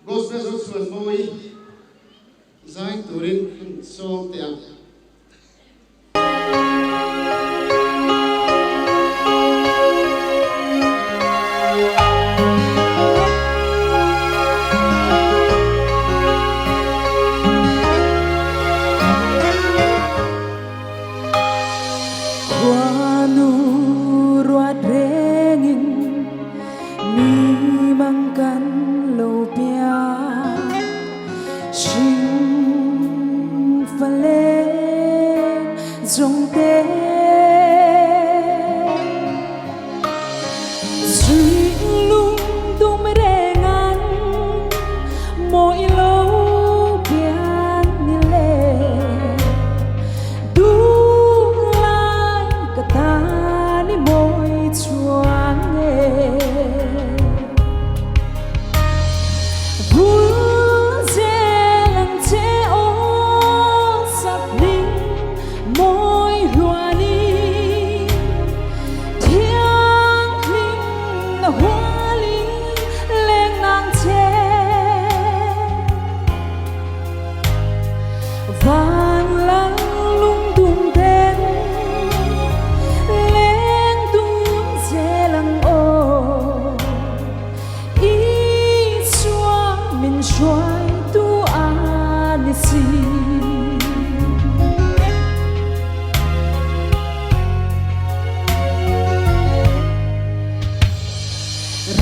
gospel zo suan moi zai turin song tiang trong tế suy lung tung để ngăn mỗi lâu bian ni lệ đúng lại cả ta ni mỗi chuang nghe vang lăng lung tung tên lên tung dễ lăng ô ý xóa mình xoay tu an si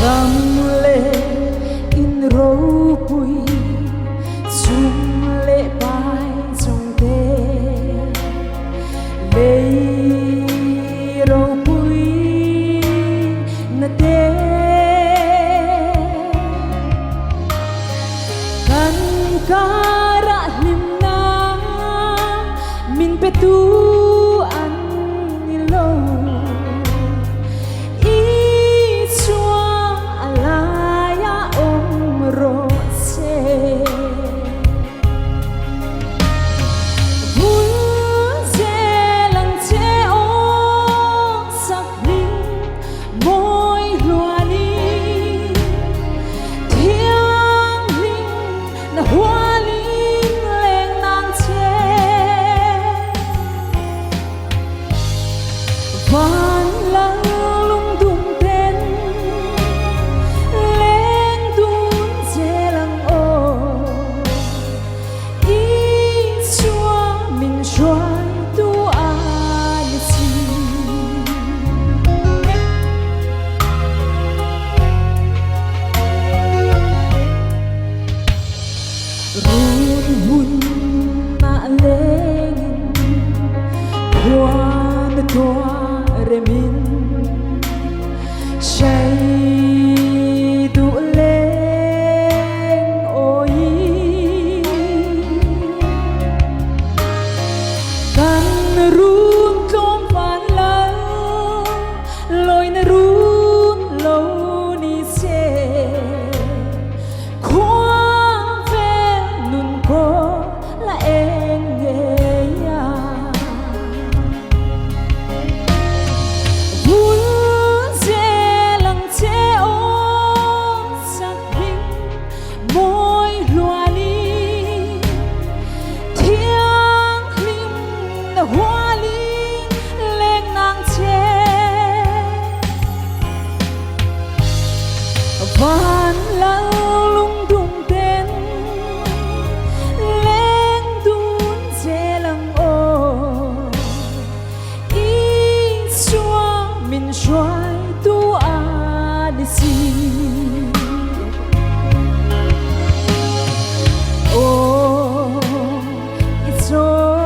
ram lệ in râu bụi chung lệ bài trong tế lệ râu bụi na tế kan kara lim na min petu an ni lâu vang lăng lung tung tên lên tung dễ lăng ô ý xóa mình xoay tu an si run hun na lên qua tua remin say du lên ôi tan run trong phản lâu lối na run lâu ni xe khoan về nun có là em nghe hoa linh lên nàng che van lăng lung tung tên lên tung dễ lăng ô ý xóa mình xoay tu an si ô it's all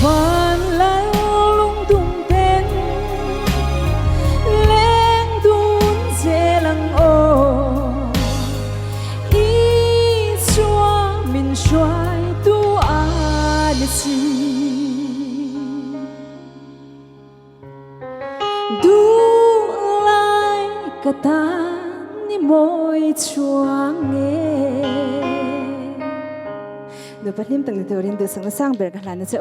vang lăng lung tung tên lên tung dễ lăng ô ý xóa mình xoay tu an si du lại cả ta ni mỗi chuang nghe ดูปัดนิ่มตั้งแต่ตัวเรียนดูสังละสร้างเบิกกันหลานนะเจ้า